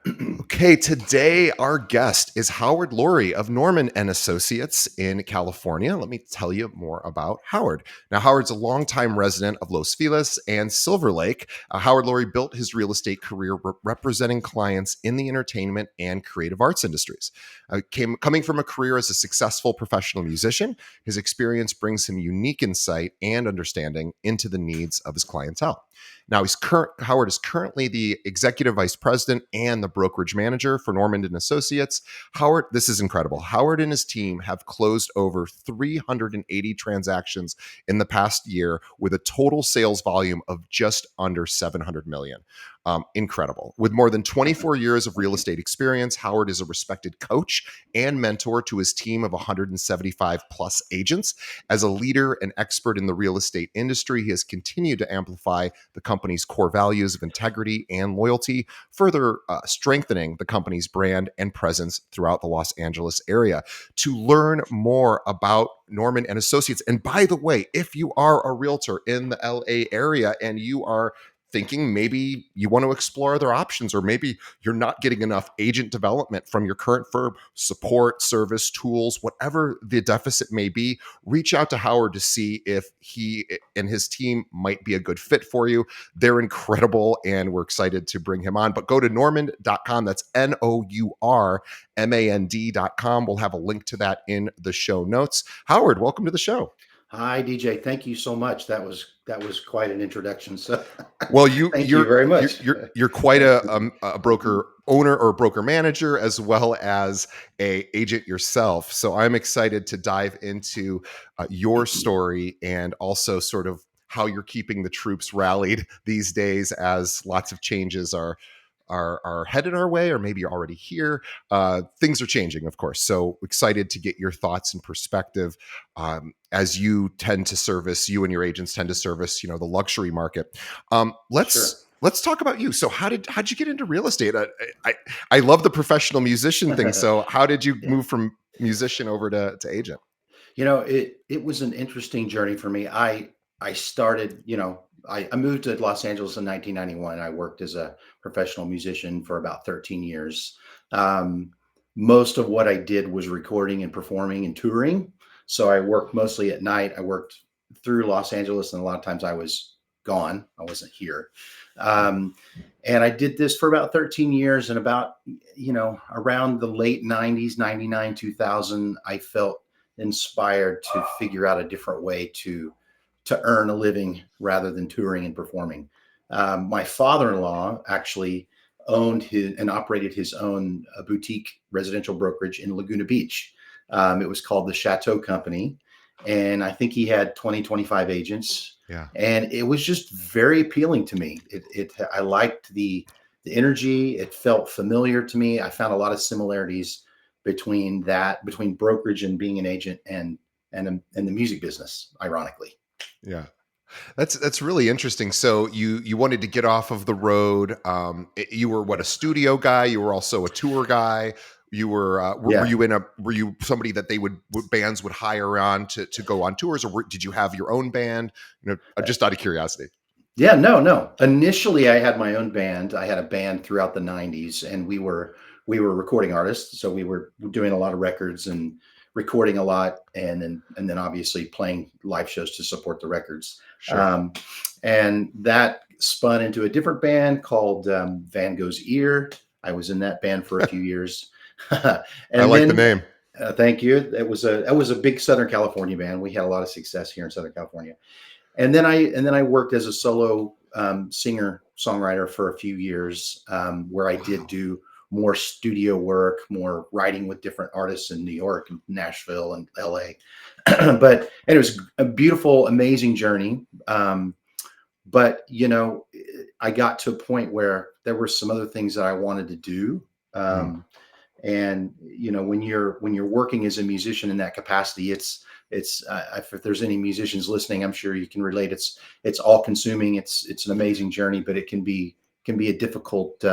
Okay, today our guest is Howard Lorey of Nourmand and Associates in California. Let me tell you more about Howard. Now, Howard's a longtime resident of Los Feliz and Silver Lake. Howard Lorey built his real estate career representing clients in the entertainment and creative arts industries. Coming from a career as a successful professional musician, his experience brings him unique insight and understanding into the needs of his clientele. Now, Howard is currently the executive vice president and the brokerage manager for Nourmand and Associates. Howard, this is incredible. Howard and his team have closed over 380 transactions in the past year with a total sales volume of just under 700 million. Incredible. With more than 24 years of real estate experience, Howard is a respected coach and mentor to his team of 175 plus agents. As a leader and expert in the real estate industry, he has continued to amplify the company's core values of integrity and loyalty, further strengthening the company's brand and presence throughout the Los Angeles area. To learn more about Nourmand and Associates, and by the way, if you are a realtor in the LA area and you are thinking maybe you want to explore other options, or maybe you're not getting enough agent development from your current firm, support, service, tools, whatever the deficit may be, reach out to Howard to see if he and his team might be a good fit for you. They're incredible and we're excited to bring him on. But go to Nourmand.com. That's Nourmand.com. We'll have a link to that in the show notes. Howard, welcome to the show. Hi, DJ. Thank you so much. That was quite an introduction. So, Well, thank you very much. you're quite a broker owner or broker manager, as well as a agent yourself. So I'm excited to dive into your story and also sort of how you're keeping the troops rallied these days, as lots of changes are headed our way, or maybe you're already here. Things are changing, of course. So excited to get your thoughts and perspective, as you and your agents tend to service, the luxury market. Sure. Let's talk about you. So how'd you get into real estate? I love the professional musician thing. So how did you Yeah. move from musician over to agent? It was an interesting journey for me. I started, I moved to Los Angeles in 1991. I worked as a professional musician for about 13 years. Um, Most of what I did was recording and performing and touring. So I worked mostly at night. I worked through Los Angeles, and a lot of times I was gone. I wasn't here. Um, and I did this for about 13 years. And about, around the late 90s, 99, 2000, I felt inspired to figure out a different way to earn a living rather than touring and performing. My father-in-law actually owned and operated his own boutique residential brokerage in Laguna Beach. It was called the Chateau Company, and I think he had 20, 25 agents. Yeah. And it was just very appealing to me. I liked the energy. It felt familiar to me. I found a lot of similarities between brokerage and being an agent and the music business, ironically. Yeah. That's really interesting. So you wanted to get off of the road. You were a studio guy? You were also a tour guy. You were Yeah. were you somebody that bands would hire on to go on tours, or did you have your own band? Just out of curiosity. Yeah, no, no. Initially, I had my own band. I had a band throughout the 90s, and we were recording artists. So we were doing a lot of records and recording a lot, and then obviously playing live shows to support the records. Sure. Um, and that spun into a different band called Van Gogh's Ear. I was in that band for a few years. I And like the then name. thank you. That was a big Southern California band. We had a lot of success here in Southern California. And then I worked as a solo singer songwriter for a few years, where I did Wow. do more studio work, more writing with different artists in New York and Nashville and LA. And it was a beautiful, amazing journey. But I got to a point where there were some other things that I wanted to do. Mm. And when you're working as a musician in that capacity, it's if there's any musicians listening, I'm sure you can relate. It's all consuming. It's an amazing journey, but it can be a difficult.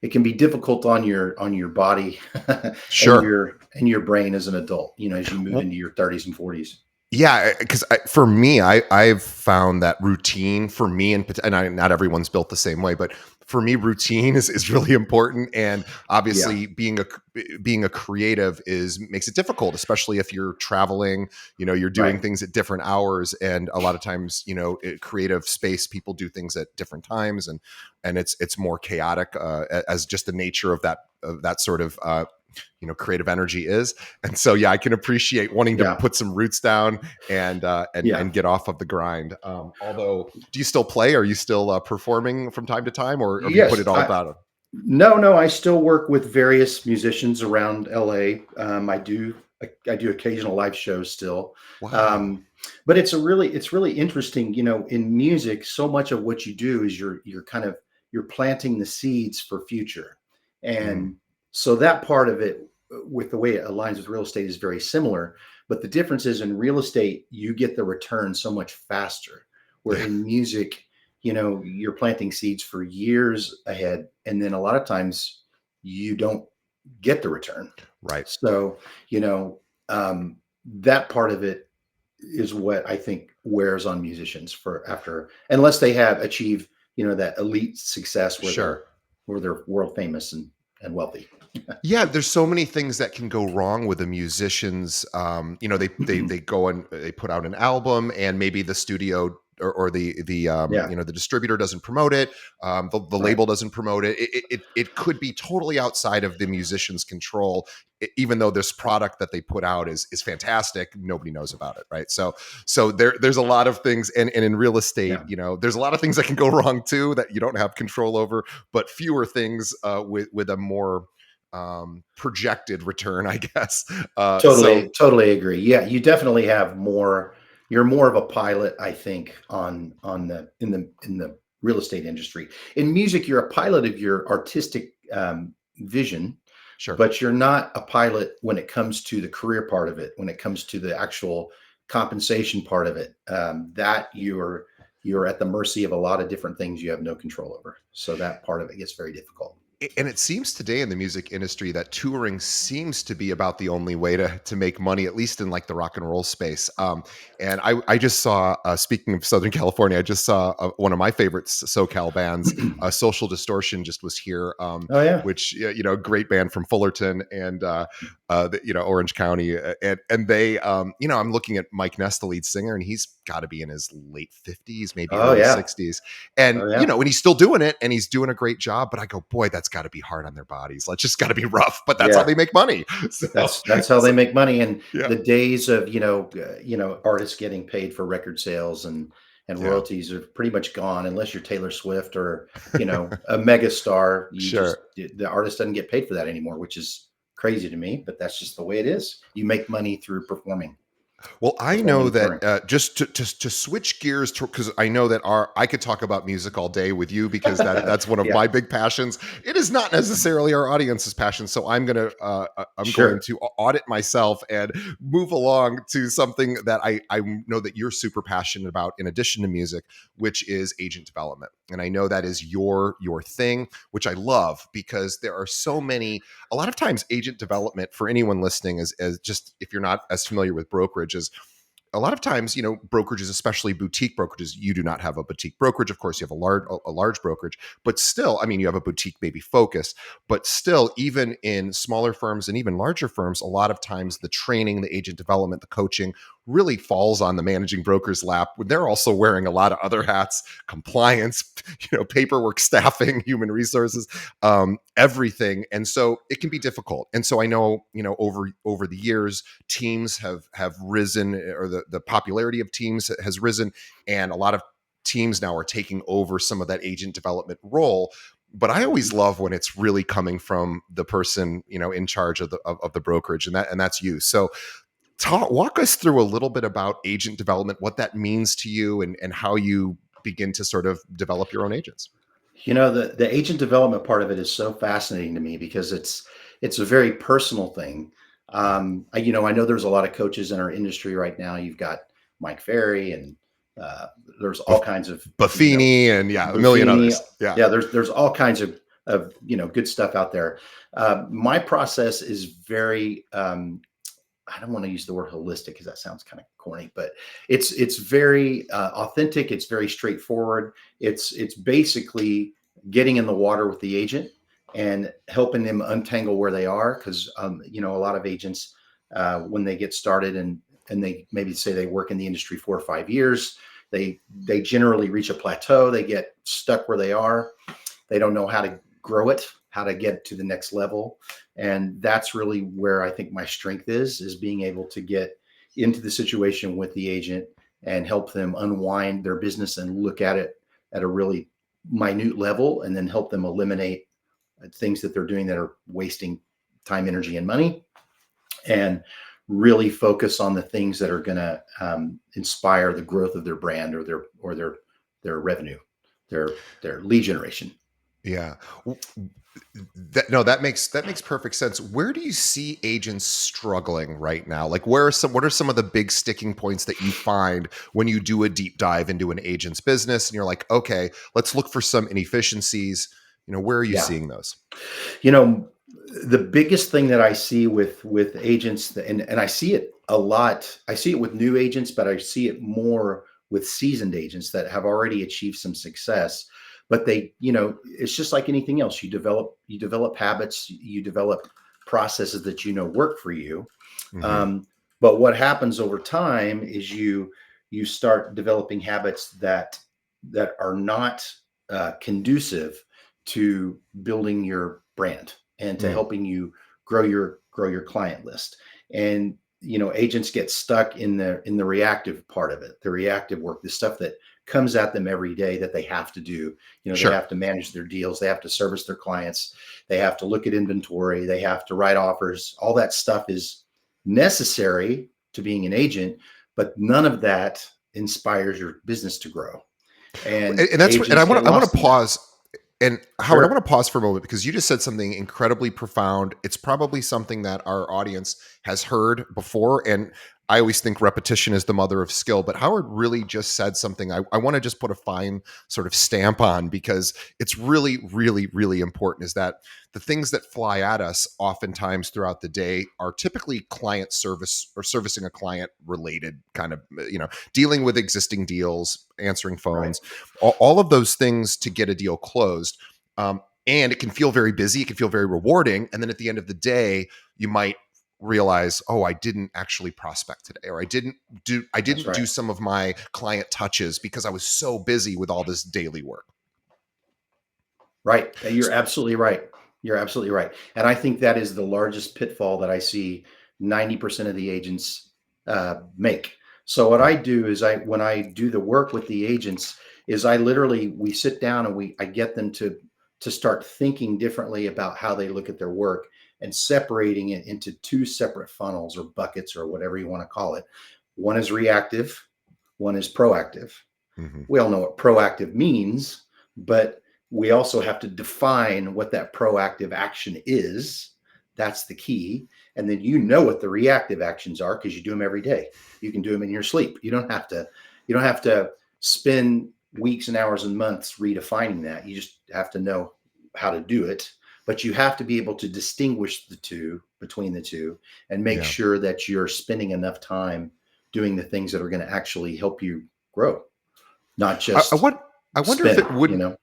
It can be difficult on your body and Sure. your brain as an adult. As you move into your 30s and 40s. Yeah, because for me, I've found that routine for me, not everyone's built the same way, but for me, routine is really important. And Yeah, obviously, being a creative is makes it difficult, especially if you're traveling. You're doing right. things at different hours, and a lot of times, creative space people do things at different times, and it's more chaotic as just the nature of that sort of creative energy is. And so yeah, I can appreciate wanting to Yeah, put some roots down yeah. and get off of the grind. Although, do you still play? Are you still performing from time to time, or have you put Yes, it all down? no, I still work with various musicians around LA. I do occasional live shows still. Wow. Um, but it's really interesting, in music, so much of what you do is you're planting the seeds for future. Mm, And so that part of it, with the way it aligns with real estate, is very similar. But the difference is, in real estate, you get the return so much faster. Where yeah. in music, you're planting seeds for years ahead, and then a lot of times you don't get the return. Right. So, you know, that part of it is what I think wears on musicians for after, unless they have achieved, that elite success Sure. where they're world famous and wealthy. Yeah, there's so many things that can go wrong with the musicians. They go and they put out an album, and maybe the studio or Yeah, the distributor doesn't promote it. The right. label doesn't promote it. It could be totally outside of the musician's control. Even though this product that they put out is fantastic, nobody knows about it, right? So there's a lot of things, and in real estate, Yeah, there's a lot of things that can go wrong too that you don't have control over, but fewer things with a more projected return, I guess. So totally agree. Yeah, you definitely have more. You're more of a pilot, I think, on the in the real estate industry. In music, you're a pilot of your artistic vision, sure. but you're not a pilot when it comes to the career part of it. When it comes to the actual compensation part of it, that you're at the mercy of a lot of different things you have no control over. So that part of it gets very difficult. And it seems today in the music industry that touring seems to be about the only way to make money, at least in like the rock and roll space. And I just saw, speaking of Southern California, I just saw one of my favorite SoCal bands, Social Distortion, just was here, Oh yeah, which great band from Fullerton and Orange County, and they, I'm looking at Mike Ness, the lead singer, and he's got to be in his late 50s, maybe oh early yeah, 60s, and oh yeah. and he's still doing it, and he's doing a great job. But I go, boy, that's got to be hard on their bodies. Like, just got to be rough. But that's how Yeah, they make money. So, that's how they so make money. And yeah, the days of artists getting paid for record sales and yeah, royalties are pretty much gone, unless you're Taylor Swift or a mega star. sure. The artist doesn't get paid for that anymore, which is crazy to me. But that's just the way it is. You make money through Well, I know performing, that touring. just to switch gears, because I know that I could talk about music all day with you, because that's one of Yeah, my big passions. It is not necessarily our audience's passion, so I'm going sure. to audit myself and move along to something that I know that you're super passionate about, in addition to music, which is agent development. And I know that is your thing, which I love, because there are so many. A lot of times, agent development, for anyone listening, is as just, if you're not as familiar with brokerage, is a lot of times, brokerages, especially boutique brokerages, you do not have a boutique brokerage. Of course, you have a large brokerage, but still, I mean, you have a boutique maybe focus, but still, even in smaller firms and even larger firms, a lot of times the training, the agent development, the coaching really falls on the managing broker's lap, when they're also wearing a lot of other hats: compliance, paperwork, staffing, human resources, everything. And so it can be difficult. And so I know, over the years, teams have risen, or the popularity of teams has risen, and a lot of teams now are taking over some of that agent development role. But I always love when it's really coming from the person, in charge of the brokerage, and that's you. So walk us through a little bit about agent development, what that means to you, and how you begin to sort of develop your own agents. The agent development part of it is so fascinating to me because it's a very personal thing. Yeah. I know there's a lot of coaches in our industry right now. You've got Mike Ferry, and there's all kinds of Buffini, and yeah, a million Buffini. others. Yeah. Yeah, there's all kinds of good stuff out there. My process is very I don't want to use the word holistic because that sounds kind of corny, but it's very authentic. It's very straightforward. It's basically getting in the water with the agent and helping them untangle where they are, because a lot of agents, when they get started and they maybe say they work in the industry 4 or 5 years, they generally reach a plateau. They get stuck where they are. They don't know how to grow it, how to get to the next level. And that's really where I think my strength is being able to get into the situation with the agent and help them unwind their business and look at it at a really minute level, and then help them eliminate things that they're doing that are wasting time, energy, and money, and really focus on the things that are going to inspire the growth of their brand, or their revenue, their lead generation. Yeah. That makes perfect sense. Where do you see agents struggling right now? Like, what are some of the big sticking points that you find when you do a deep dive into an agent's business and you're like, okay, let's look for some inefficiencies. Where are you Yeah. seeing those? You know, the biggest thing that I see with agents, and I see it a lot. I see it with new agents, but I see it more with seasoned agents that have already achieved some success. But it's just like anything else. You develop habits, you develop processes that work for you. Hmm. But what happens over time is you start developing habits that are not conducive to building your brand and to Mm, helping you grow your client list. And agents get stuck in the reactive part of it, the reactive work, the stuff that comes at them every day that they have to do. They sure. have to manage their deals, they have to service their clients, they have to look at inventory, they have to write offers. All that stuff is necessary to being an agent, but none of that inspires your business to grow. And And I agents want get to I want lost to in that. pause. And Howard, I Sure. want to pause for a moment because you just said something incredibly profound. It's probably something that our audience has heard before. And I always think repetition is the mother of skill. But Howard really just said something I want to just put a fine sort of stamp on, because it's really, really, really important, is that the things that fly at us oftentimes throughout the day are typically client service or servicing a client related kind of, dealing with existing deals, answering Right. phones, all of those things to get a deal closed. And it can feel very busy. It can feel very rewarding. And then at the end of the day, you might realize, oh, I didn't actually prospect today, or I That's didn't right. do some of my client touches because I was so busy with all this daily work. Right. You're absolutely right. You're absolutely right. And I think that is the largest pitfall that I see 90% of the agents make. So what I do is when I do the work with the agents, is we sit down and I get them to start thinking differently about how they look at their work, and separating it into two separate funnels or buckets or whatever you want to call it. One is reactive, one is proactive. Hmm. We all know what proactive means, but we also have to define what that proactive action is. That's the key. And then what the reactive actions are, because you do them every day. You can do them in your sleep. You don't have to spend weeks and hours and months redefining that. You just have to know how to do it. But you have to be able to distinguish between the two, and make Yeah. sure that you're spending enough time doing the things that are going to actually help you grow, not I, I just want. I wonder if spin, it would.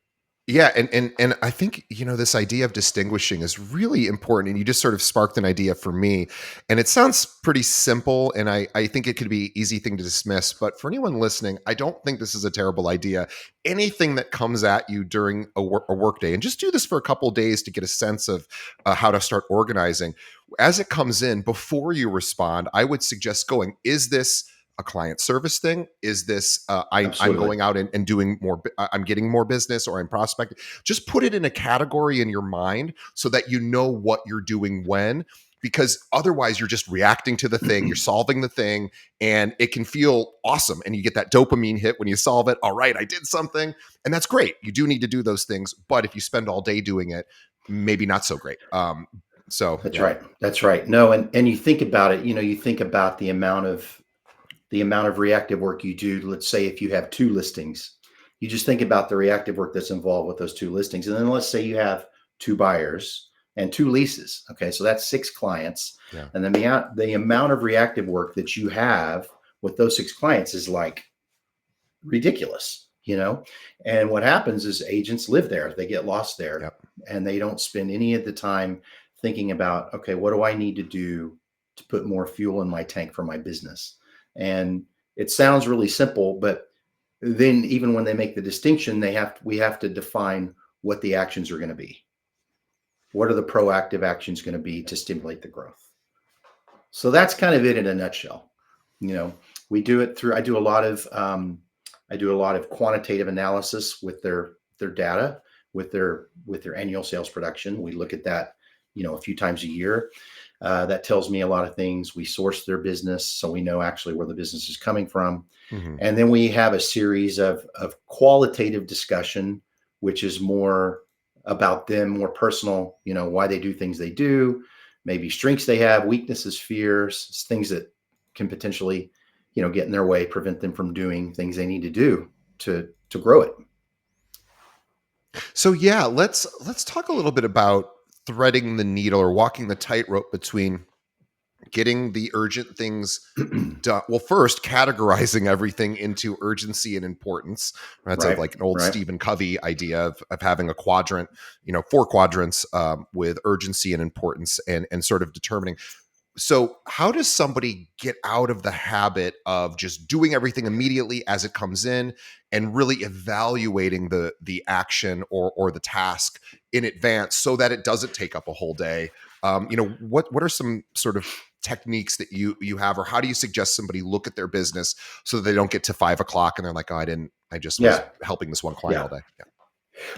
Yeah, and I think this idea of distinguishing is really important, and you just sort of sparked an idea for me, and it sounds pretty simple, and I think it could be an easy thing to dismiss. But for anyone listening, I don't think this is a terrible idea. Anything that comes at you during a work day, and just do this for a couple of days to get a sense of how to start organizing. As it comes in, before you respond, I would suggest going, is this a client service thing? Is this I'm Absolutely. going out and doing more? I'm getting more business, or I'm prospecting. Just put it in a category in your mind so that you know what you're doing when. Because otherwise, you're just reacting to the thing, you're solving the thing, and it can feel awesome. And you get that dopamine hit when you solve it. All right, I did something, and that's great. You do need to do those things, but if you spend all day doing it, maybe not so great. So That's yeah. right. That's right. No, and you think about it, you think about the amount of reactive work you do. Let's say if you have two listings, you just think about the reactive work that's involved with those two listings. And then let's say you have two buyers, and 2 leases. Okay, so that's 6 clients, Yeah. and the amount of reactive work that you have with those 6 clients is like ridiculous. And what happens is agents live there, they get lost there, Yep. and they don't spend any of the time thinking about, okay, what do I need to do to put more fuel in my tank for my business? And it sounds really simple, but then even when they make the distinction, we have to define what the actions are going to be. What are the proactive actions going to be to stimulate the growth? So that's kind of it in a nutshell. You know, we do it through. I do a lot of quantitative analysis with their data, with their annual sales production. We look at that, a few times a year. That tells me a lot of things. We source their business, so we know actually where the business is coming from. Hmm. And then we have a series of qualitative discussion, which is more about them, more personal, why they do things they do, maybe strengths they have, weaknesses, fears, things that can potentially, get in their way, prevent them from doing things they need to do to grow it. So yeah, let's talk a little bit about threading the needle or walking the tightrope between getting the urgent things done. Well, first, categorizing everything into urgency and importance. That's Right, like an old right. Stephen Covey idea of having a quadrant, 4 quadrants with urgency and importance, and sort of determining. So, how does somebody get out of the habit of just doing everything immediately as it comes in, and really evaluating the action or the task in advance so that it doesn't take up a whole day? What are some sort of techniques that you have, or how do you suggest somebody look at their business so that they don't get to 5 o'clock and they're like, oh, I just was Yeah, helping this one client all yeah. day. Yeah.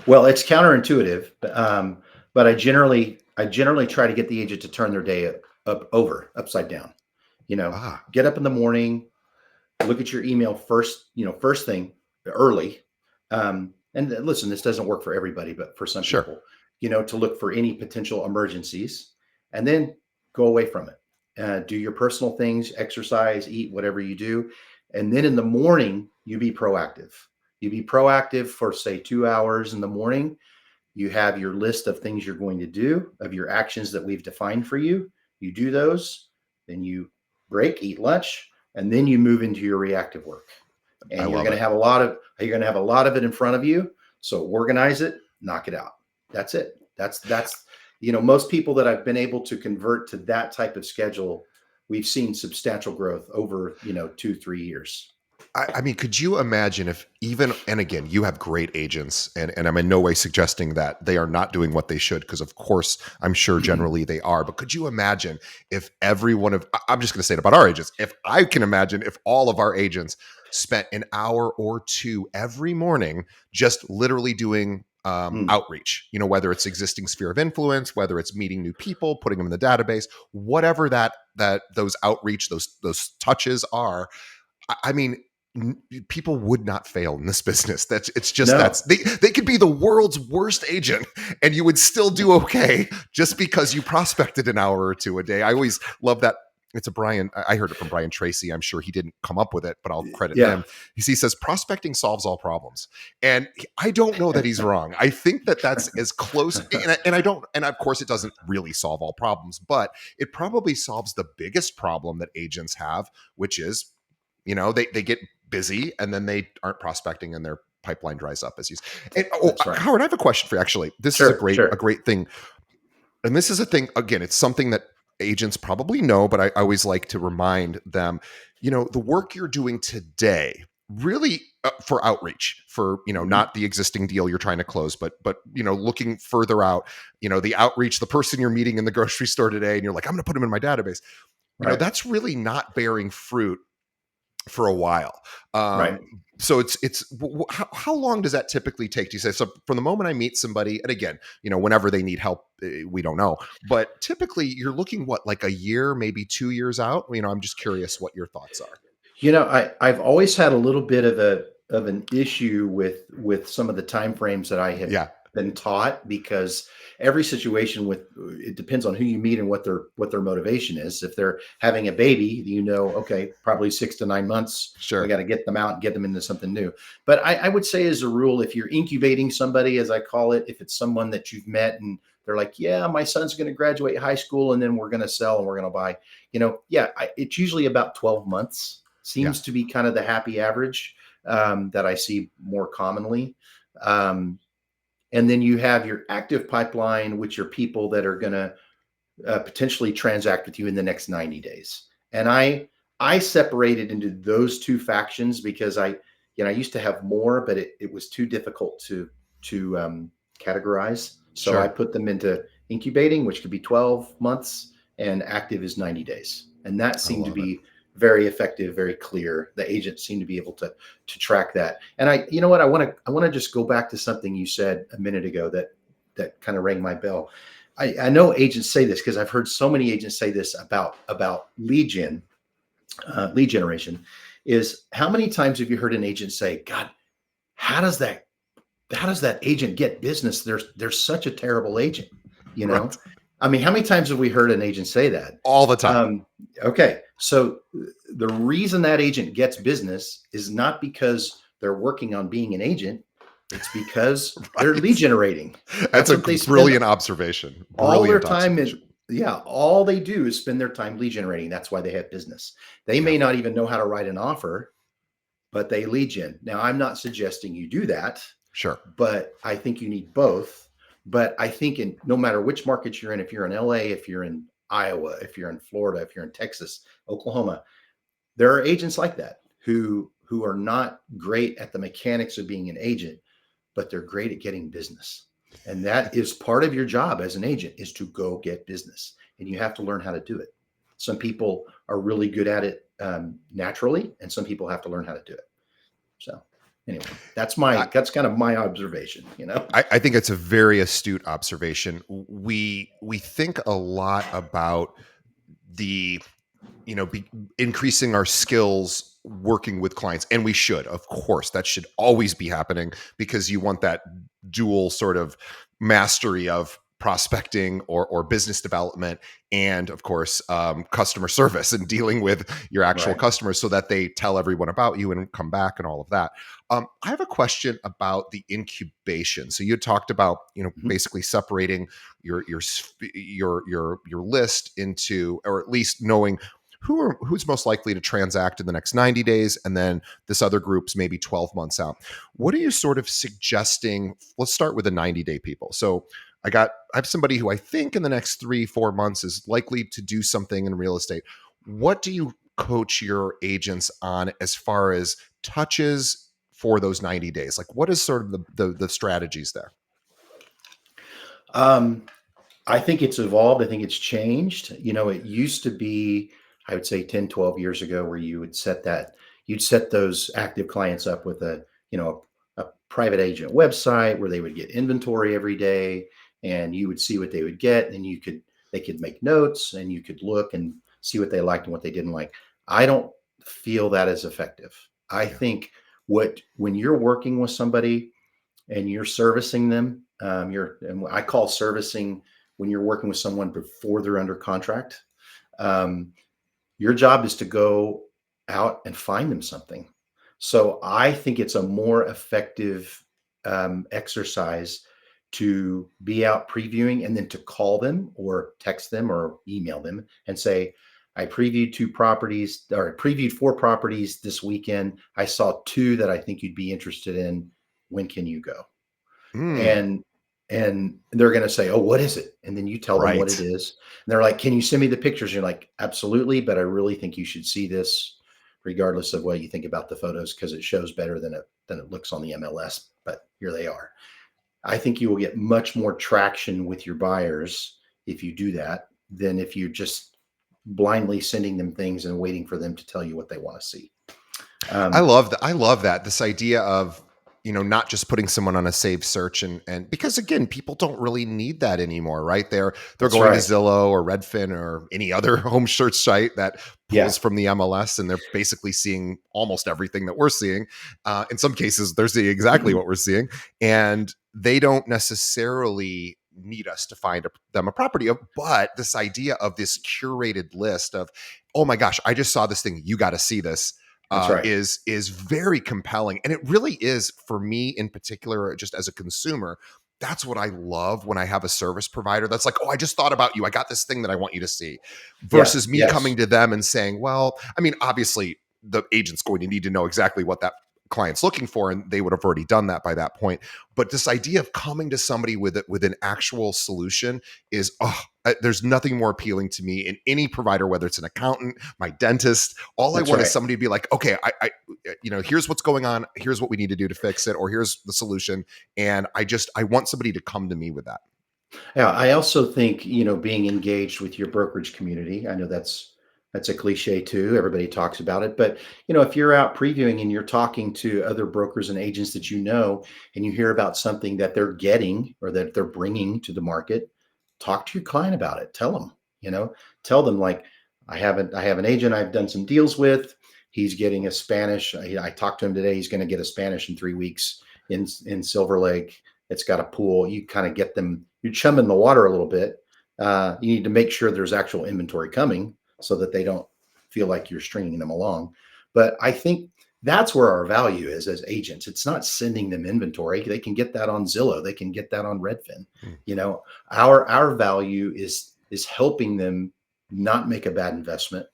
Well, it's counterintuitive, but I generally try to get the agent to turn their day upside down. You know, Ah, get up in the morning, look at your email first. First thing early. And listen, this doesn't work for everybody, but for some sure. people, to look for any potential emergencies, and then go away from it. Do your personal things, exercise, eat, whatever you do, and then in the morning you be proactive. You be proactive for say 2 hours in the morning. You have your list of things you're going to do, of your actions that we've defined for you. You do those, then you break, eat lunch, and then you move into your reactive work. I And love it. you're going to have a lot of it in front of you. So organize it, knock it out. That's it. That's most people that I've been able to convert to that type of schedule, we've seen substantial growth over, 2, 3 years. I mean, could you imagine if even, and again, you have great agents, and I'm in no way suggesting that they are not doing what they should, because of course, I'm sure generally they are. But could you imagine if every one of, I'm just going to say it about our agents, if I can imagine if all of our agents spent an hour or two every morning just literally doing Mm, outreach, whether it's existing sphere of influence, whether it's meeting new people, putting them in the database, whatever that those outreach, those touches are. I mean, people would not fail in this business. That's no. they could be the world's worst agent and you would still do okay just because you prospected an hour or two a day. I always love that. It's a Brian. I heard it from Brian Tracy. I'm sure he didn't come up with it, but I'll credit Yeah. him. He says prospecting solves all problems, and I don't know that he's wrong. I think that that's as close, and I don't. And of course, it doesn't really solve all problems, but it probably solves the biggest problem that agents have, which is they get busy and then they aren't prospecting and their pipeline dries up as you. And That's right. Howard, I have a question for you. Actually, this is a Sure, great sure. thing, and this is a thing. Again, it's something that agents probably know, but I always like to remind them. The work you're doing today really for outreach, for Mhm. not the existing deal you're trying to close, but looking further out, the outreach, the person you're meeting in the grocery store today, and you're like, I'm going to put them in my database. Right, That's really not bearing fruit for a while. right. So how long does that typically take? Do you say, so from the moment I meet somebody, and again, whenever they need help, we don't know, but typically you're looking what, like a year, maybe 2 years out? I'm just curious what your thoughts are. I've always had a little bit of an issue with some of the time frames that I have Yeah, been taught, because every situation with it depends on who you meet and what their motivation is. If they're having a baby, okay, probably 6 to 9 months. We sure. got to get them out and get them into something new. But I would say, as a rule, if you're incubating somebody, as I call it, if it's someone that you've met and they're like, yeah, my son's going to graduate high school and then we're going to sell and we're going to buy, yeah, it's usually about 12 months Yeah. seems to be kind of the happy average that I see more commonly. Um, and then you have your active pipeline, which are people that are going to potentially transact with you in the next 90 days. And I separated into those two factions because I used to have more, but it was too difficult to categorize. So I Sure. put them into incubating, which could be 12 months, and active is 90 days. And that I seemed to love it. be very effective, very clear. The agents seem to be able to track that. And you know what, I want to just go back to something you said a minute ago that kind of rang my bell. I know agents say this because I've heard so many agents say this about lead generation. Is how many times have you heard an agent say, "God, how does that agent get business? They're such a terrible agent." You Right. know, I mean, how many times have we heard an agent say that? All the time. Okay, so the reason that agent gets business is not because they're working on being an agent. It's because they're lead Right. generating. That's That's a what they spend brilliant observation. all their Brilliant time in. observation. Yeah, all they do is spend their time lead generating. That's why they have business. They Yeah. may not even know how to write an offer, but they lead gen. Now, I'm not suggesting you do that, Sure. but I think you need both. But I think in no matter which market you're in, if you're in LA, if you're in Iowa, if you're in Florida, if you're in Texas, Oklahoma, there are agents like that who are not great at the mechanics of being an agent, but they're great at getting business. And that is part of your job as an agent is to go get business. And you have to learn how to do it. Some people are really good at it naturally, and some people have to learn how to do it. So anyway, that's kind of my observation. I think it's a very astute observation. We think a lot about the increasing our skills working with clients, and we should, of course, that should always be happening because you want that dual sort of mastery of prospecting or business development and of course customer service and dealing with your actual Right. customers so that they tell everyone about you and come back and all of that. I have a question about the incubation. So you talked about Mhm. basically separating your list into, or at least knowing who's most likely to transact in the next 90 days, and then this other group's maybe 12 months out. What are you sort of suggesting? Let's start with the 90-day people. So I have somebody who I think in the next 3-4 months is likely to do something in real estate. What do you coach your agents on as far as touches for those 90 days? Like what is sort of the strategies there? Um, I think it's evolved. I think it's changed. It used to be, I would say 10, 12 years ago, where you'd set those active clients up with a private agent website where they would get inventory every day and you would see what they would get and they could make notes and you could look and see what they liked and what they didn't like. I don't feel that as effective. I Yeah. think when you're working with somebody and you're servicing them. And I call servicing when you're working with someone before they're under contract. Um, your job is to go out and find them something. So I think it's a more effective exercise to be out previewing and then to call them or text them or email them and say, I previewed 2 properties or I previewed 4 properties this weekend. I saw 2 that I think you'd be interested in. When can you go? Mm, And they're going to say, oh, what is it? And then you tell them what it right. is, and they're like, can you send me the pictures? You're like, absolutely, but I really think you should see this regardless of what you think about the photos because it shows better than it looks on the MLS. But here they are. I think you will get much more traction with your buyers if you do that than if you're just blindly sending them things and waiting for them to tell you what they want to see. I um, love that. I love that. This idea of, not just putting someone on a saved search and because again, people don't really need that anymore, right? They're that's going to right. Zillow or Redfin or any other home search site that Yeah. pulls from the MLS, and they're basically seeing almost everything that we're seeing. In some cases, they're seeing exactly what we're seeing, and they don't necessarily need us to find them a property. But this idea of this curated list of, oh my gosh, I just saw this thing. You got to see this That's right. is very compelling, and it really is for me in particular, just as a consumer. that's what I love when I have a service provider that's like, oh, I just thought about you. I got this thing that I want you to see, Yeah. versus me Yes. coming to them and saying, well, I mean, obviously the agent's going to need to know exactly what that client's looking for, and they would have already done that by that point. But this idea of coming to somebody with an actual solution is, oh, there's nothing more appealing to me in any provider, whether it's an accountant, my dentist. All I That's want is right. somebody to be like, okay, here's what's going on, here's what we need to do to fix it, or here's the solution. And I want somebody to come to me with that. Yeah, I also think, being engaged with your brokerage community. I know that's a cliche too. Everybody talks about it, but if you're out previewing and you're talking to other brokers and agents that and you hear about something that they're getting or that they're bringing to the market, talk to your client about it. Tell them, you know, tell them like, I have an agent I've done some deals with. He's getting a Spanish. I talked to him today. He's going to get a Spanish in 3 weeks in Silver Lake. It's got a pool. You kind of get them, you chum in the water a little bit. You need to make sure there's actual inventory coming so that they don't feel like you're stringing them along. But I think that's where our value is as agents. It's not sending them inventory. They can get that on Zillow. They can get that on Redfin. Mm. You know, our value is helping them not make a bad investment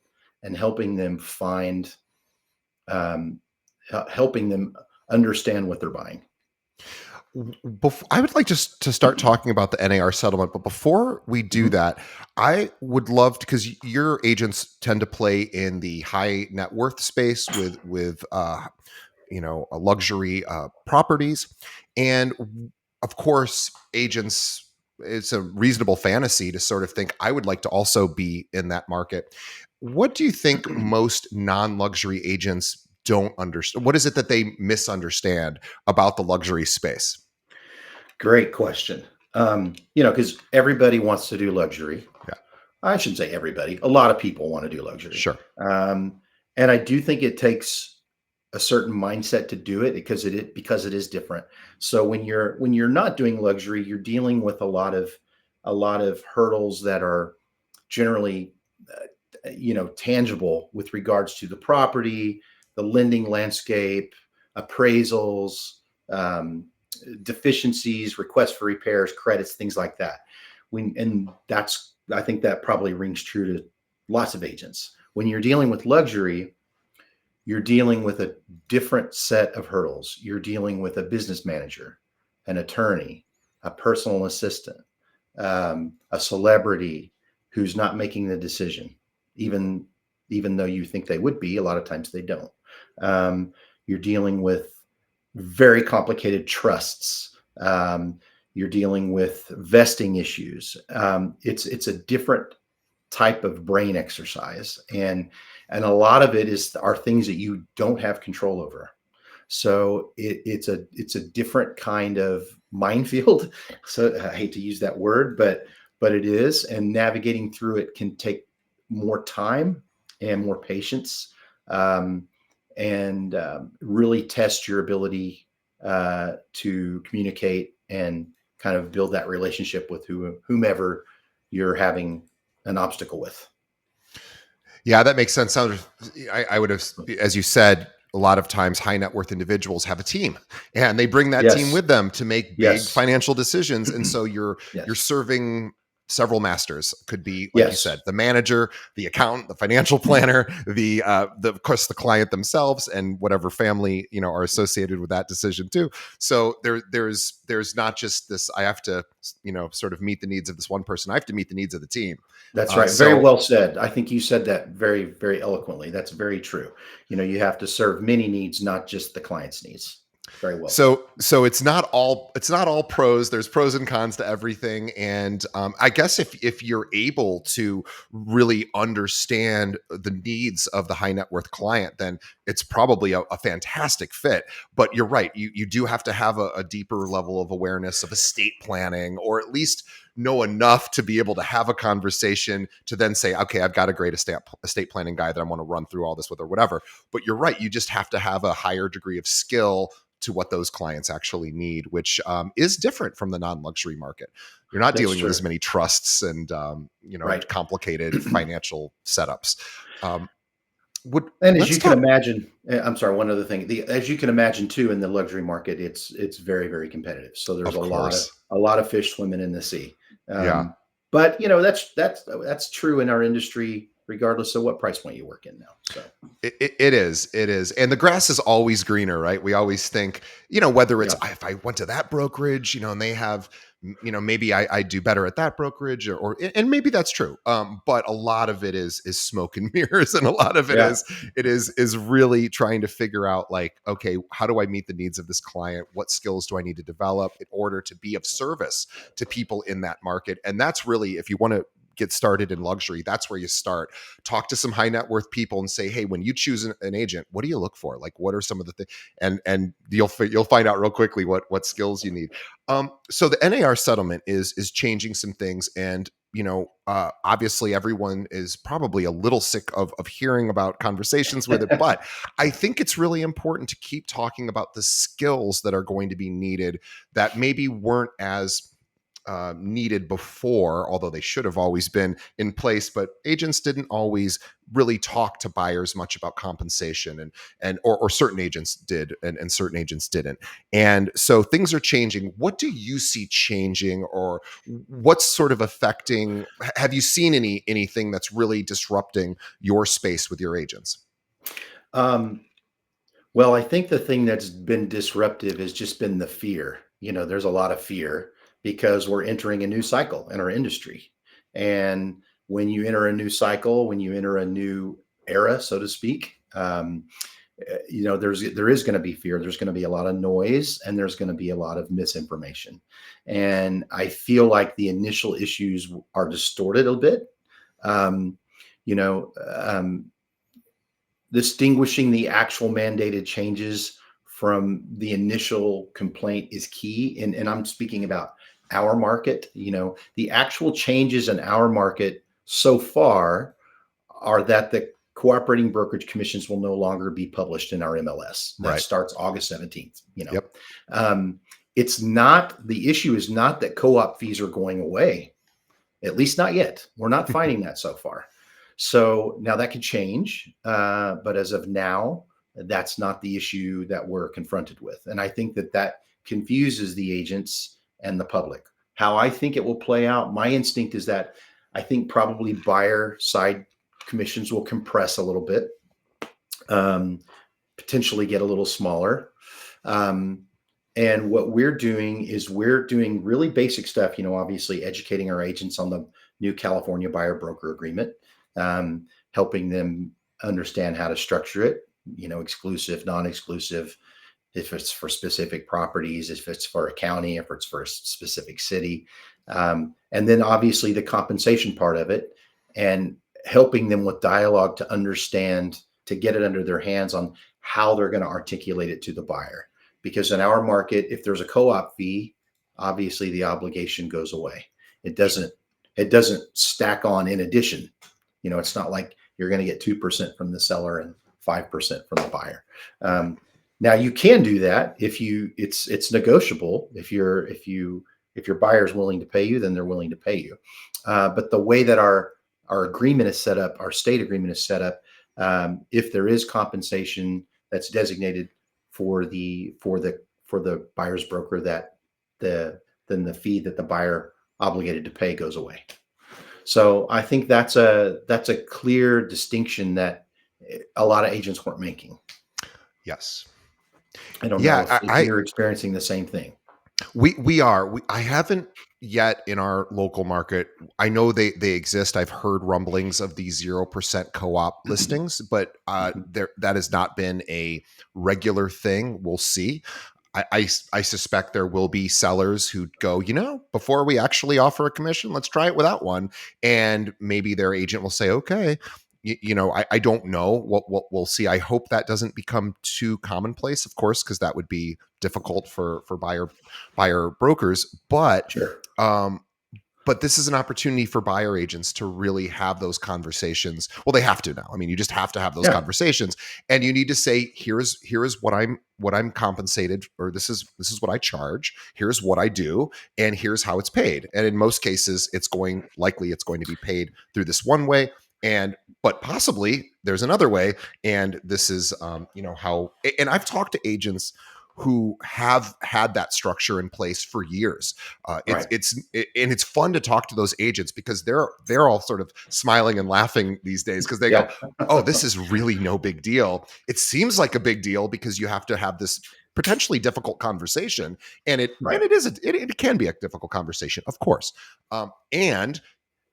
and helping them find um, helping them understand what they're buying. Before, I would like just to start talking about the NAR settlement, but before we do Mhm. that, I would love to, because your agents tend to play in the high net worth space with luxury properties, and of course, agents. It's a reasonable fantasy to sort of think I would like to also be in that market. What do you think most non-luxury agents don't understand? What is it that they misunderstand about the luxury space? Great question. Because everybody wants to do luxury. Yeah, I shouldn't say everybody. A lot of people want to do luxury. sure. And I do think it takes a certain mindset to do it because it is different. So when you're not doing luxury, you're dealing with a lot of hurdles that are generally tangible with regards to the property, the lending landscape, appraisals, um, deficiencies, requests for repairs, credits, things like that. And that's I think that probably rings true to lots of agents. When you're dealing with luxury, you're dealing with a different set of hurdles. You're dealing with a business manager, an attorney, a personal assistant, a celebrity who's not making the decision, even even though you think they would be. A lot of times they don't. You're dealing with very complicated trusts. You're dealing with vesting issues. It's a different type of brain exercise, and a lot of it are things that you don't have control over. So it's a different kind of minefield. So I hate to use that word, but it is, and navigating through it can take more time and more patience, um, and really test your ability to communicate and kind of build that relationship with whomever you're having an obstacle with. Yeah, that makes sense. I would have, as you said, a lot of times high net worth individuals have a team, and they bring that team Yes. with them to make big Yes. financial decisions. And so you're Yes. serving several masters. Could be, like you said, Yes. the manager, the accountant, the financial planner, the of course the client themselves, and whatever family are associated with that decision too. So there's not just this. I have to sort of meet the needs of this one person. I have to meet the needs of the team. That's Uh, right. Very so well said. I think you said that very, very eloquently. That's very true. You have to serve many needs, not just the client's needs. Very well said. So it's not all pros. There's pros and cons to everything, and I guess if you're able to really understand the needs of the high net worth client, then it's probably a fantastic fit. But you're right. You do have to have a deeper level of awareness of estate planning, or at least know enough to be able to have a conversation to then say, okay, I've got a great estate planning guy that I want to run through all this with, or whatever. But you're right. You just have to have a higher degree of skill to what those clients actually need, which is different from the non-luxury market. You're not That's dealing with as true. many trusts and Right. complicated financial setups. Um, And as let's you can talk. imagine, I'm sorry, one other thing. As you can imagine too, in the luxury market, it's very, very competitive. So there's Of course. a lot of fish swimming in the sea. Yeah. But that's true in our industry, regardless of what price point you work in now. So It is, and the grass is always greener, right? We always think, whether it's yeah, if I went to that brokerage, and they have, maybe I do better at that brokerage, and maybe that's true. But a lot of it is smoke and mirrors, and a lot of it yeah, is really trying to figure out, like, okay, how do I meet the needs of this client? What skills do I need to develop in order to be of service to people in that market? And that's really, if you want to get started in luxury, that's where you start. Talk to some high net worth people and say, hey, when you choose an agent, what do you look for? Like, what are some of the things? And you'll find out real quickly what skills you need. So the NAR settlement is changing some things, and obviously everyone is probably a little sick of hearing about conversations with it, but I think it's really important to keep talking about the skills that are going to be needed that maybe weren't as needed before, although they should have always been in place. But agents didn't always really talk to buyers much about compensation, or certain agents did, and certain agents didn't. And so things are changing. What do you see changing, or what's sort of affecting? Have you seen anything that's really disrupting your space with your agents? um, well, I think the thing that's been disruptive has just been the fear. There's a lot of fear because we're entering a new cycle in our industry. And when you enter a new cycle, when you enter a new era, so to speak, there is going to be fear. There's going to be a lot of noise, and there's going to be a lot of misinformation. And I feel like the initial issues are distorted a bit. Um, you know, um, Distinguishing the actual mandated changes from the initial complaint is key. And I'm speaking about our market. The actual changes in our market so far are that the cooperating brokerage commissions will no longer be published in our MLS. That Right. starts August 17th. Yep. It's not, the issue is not that co-op fees are going away, at least not yet. We're not finding that so far. So now that could change, but as of now, that's not the issue that we're confronted with. And I think that confuses the agents and the public. How I think it will play out, my instinct is that I think probably buyer side commissions will compress a little bit, potentially get a little smaller. And what we're doing is we're doing really basic stuff, obviously educating our agents on the new California buyer broker agreement, helping them understand how to structure it, exclusive, non-exclusive, if it's for specific properties, if it's for a county, if it's for a specific city. And then obviously the compensation part of it, and helping them with dialogue to understand, to get it under their hands on how they're going to articulate it to the buyer. Because in our market, if there's a co-op fee, obviously the obligation goes away. It doesn't stack on in addition. It's not like you're going to get 2% from the seller and 5% from the buyer. Now you can do that if it's negotiable. If your buyer is willing to pay you, then they're willing to pay you. But the way that our agreement is set up, our state agreement is set up, if there is compensation that's designated for the buyer's broker, then the fee that the buyer obligated to pay goes away. So I think that's a clear distinction that a lot of agents weren't making. Yes. I don't know Yeah. if you're experiencing the same thing. We are. I haven't yet in our local market. I know they exist. I've heard rumblings of these 0% co-op listings, but that has not been a regular thing. We'll see. I suspect there will be sellers who go, before we actually offer a commission, let's try it without one. And maybe their agent will say, okay. I don't know what we'll see. I hope that doesn't become too commonplace, of course, because that would be difficult for buyer brokers. But Sure. but this is an opportunity for buyer agents to really have those conversations. Well, they have to now. I mean, you just have to have those Yeah. conversations, and you need to say, here is what I'm compensated, or this is what I charge. Here's what I do, and here's how it's paid. And in most cases, it's going to be paid through this one way. but possibly there's another way. And this is, how, and I've talked to agents who have had that structure in place for years. Right. And it's fun to talk to those agents because they're all sort of smiling and laughing these days because they go, Yeah. "Oh, this is really no big deal." It seems like a big deal because you have to have this potentially difficult conversation, and Right. it can be a difficult conversation, of course. And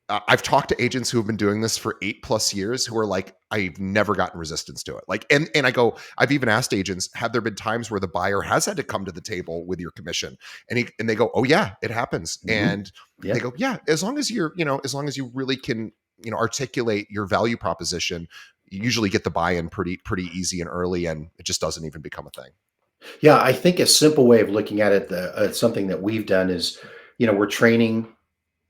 I've talked to agents who have been doing this for 8+ years who are like, I've never gotten resistance to it. Like, and I go, I've even asked agents, have there been times where the buyer has had to come to the table with your commission? And they go, oh yeah, it happens. Hmm. And they Yeah. go, yeah, as long as as long as you really can, articulate your value proposition, you usually get the buy-in pretty easy and early, and it just doesn't even become a thing. Yeah. I think a simple way of looking at it, something that we've done is, we're training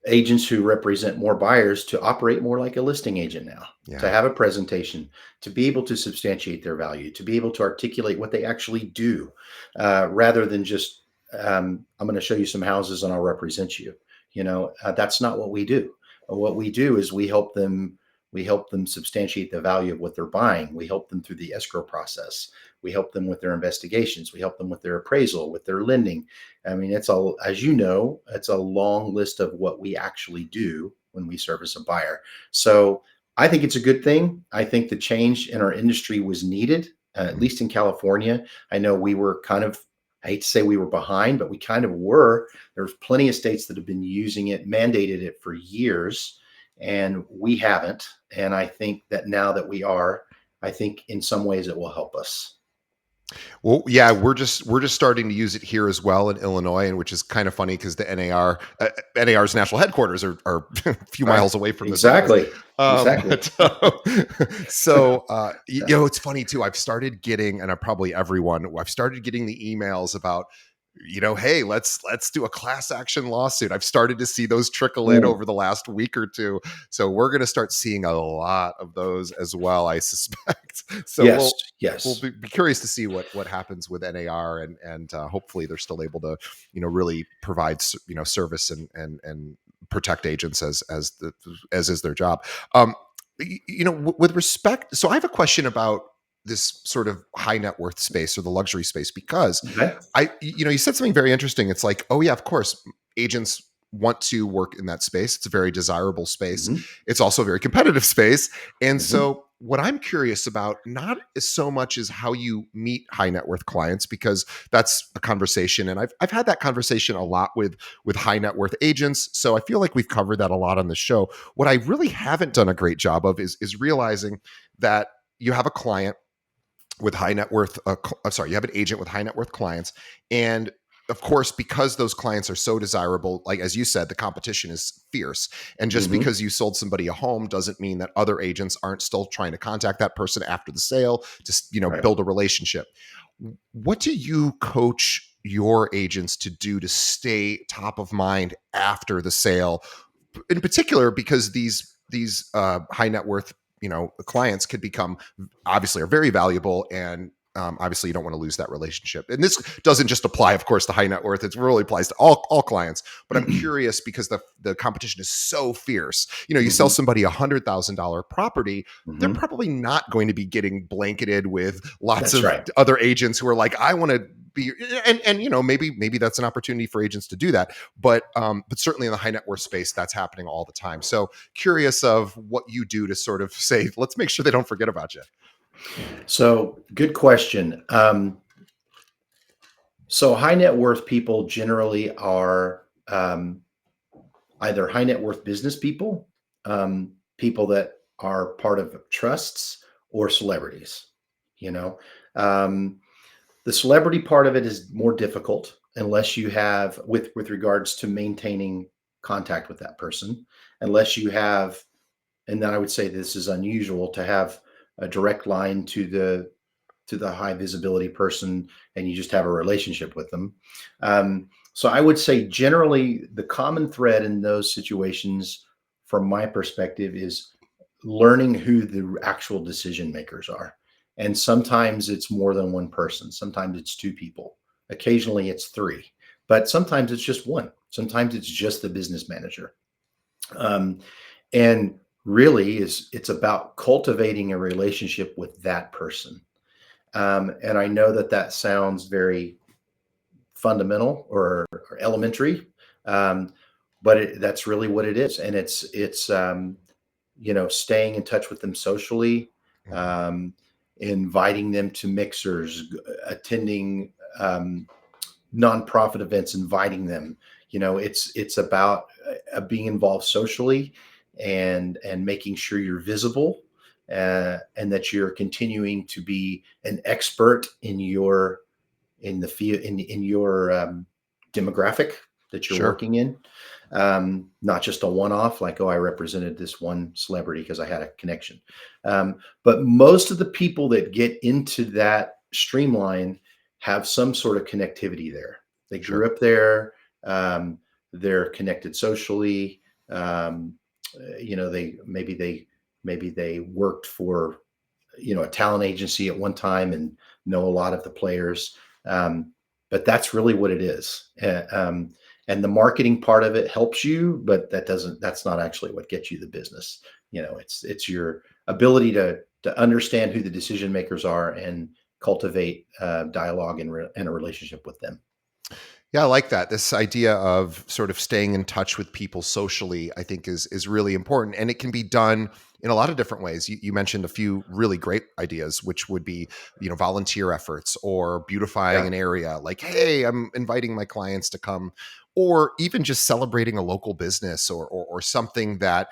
agents who represent more buyers to operate more like a listing agent now, to Yeah. have a presentation, to be able to substantiate their value, to be able to articulate what they actually do, rather than just, I'm going to show you some houses and I'll represent you. That's not what we do. What we do is we help them substantiate the value of what they're buying. We help them through the escrow process. We help them with their investigations. We help them with their appraisal, with their lending. I mean, as you know, it's a long list of what we actually do when we service a buyer. So I think it's a good thing. I think the change in our industry was needed, at Mhm. least in California. I know we were kind of, I hate to say we were behind, but we kind of were. There's plenty of states that have been using it, mandated it for years, and we haven't. And I think that now that we are, I think in some ways it will help us. Well, yeah, we're just starting to use it here as well in Illinois, and which is kind of funny because the NAR's national headquarters are a few Right. miles away from this office. Exactly. Exactly. But so it's funny too. I've started getting, and I probably everyone, I've started getting the emails about, hey, let's do a class action lawsuit. I've started to see those trickle in Mm. over the last week or two. So we're going to start seeing a lot of those as well, I suspect. So Yes. we'll Yes. be curious to see what happens with NAR, and hopefully they're still able to really provide service and protect agents as is their job. With respect, so I have a question about this sort of high net worth space or the luxury space, because Okay. you said something very interesting. It's like, oh yeah, of course, agents want to work in that space. It's a very desirable space. Hmm. It's also a very competitive space. And Hmm. so what I'm curious about, not as so much as how you meet high net worth clients, because that's a conversation. And I've had that conversation a lot with high net worth agents. So I feel like we've covered that a lot on the show. What I really haven't done a great job of is realizing that you have a client with high net worth sorry, you have an agent with high net worth clients, and of course, because those clients are so desirable, like as you said, the competition is fierce. And just Hmm. because you sold somebody a home doesn't mean that other agents aren't still trying to contact that person after the sale to Right. build a relationship. What do you coach your agents to do to stay top of mind after the sale, in particular because these high net worth clients could become, obviously, are very valuable, and obviously you don't want to lose that relationship. And this doesn't just apply, of course, to high net worth. It really applies to all clients. But I'm curious because the competition is so fierce. You sell Hmm. somebody $100,000 property, they're Hmm. probably not going to be getting blanketed with lots That's of right. other agents who are like, I want to be, and maybe that's an opportunity for agents to do that. But certainly in the high net worth space, that's happening all the time. So curious of what you do to sort of say, let's make sure they don't forget about you. So, good question. So high net worth people generally are, either high net worth business people, people that are part of trusts, or celebrities. You know, um, the celebrity part of it is more difficult unless you have, with regards to maintaining contact with that person, unless you have, and then I would say this is unusual to have a direct line to the high visibility person, and you just have a relationship with them. So I would say generally the common thread in those situations, from my perspective, is learning who the actual decision makers are. And sometimes it's more than one person. Sometimes it's two people. Occasionally it's three, but sometimes it's just one. Sometimes it's just the business manager. Um, and really is it's about cultivating a relationship with that person. And I know that that sounds very fundamental or elementary, um, but that's really what it is. And it's staying in touch with them socially, Mhm. um, inviting them to mixers, attending nonprofit events, inviting them. It's about being involved socially and making sure you're visible, and that you're continuing to be an expert in the field in your demographic that you're Sure. working in. Not just a one-off like, oh, I represented this one celebrity because I had a connection. But most of the people that get into that streamline have some sort of connectivity there. They grew Sure. up there. um, they're connected socially. um, they worked for a talent agency at one time and know a lot of the players. Um, but that's really what it is. And the marketing part of it helps you, but that's not actually what gets you the business. It's your ability to understand who the decision makers are and cultivate dialogue and a relationship with them. Yeah, I like that. This idea of sort of staying in touch with people socially, I think is really important, and it can be done in a lot of different ways. You mentioned a few really great ideas, which would be volunteer efforts or beautifying Yeah. an area. Like, hey, I'm inviting my clients to come, or even just celebrating a local business or something that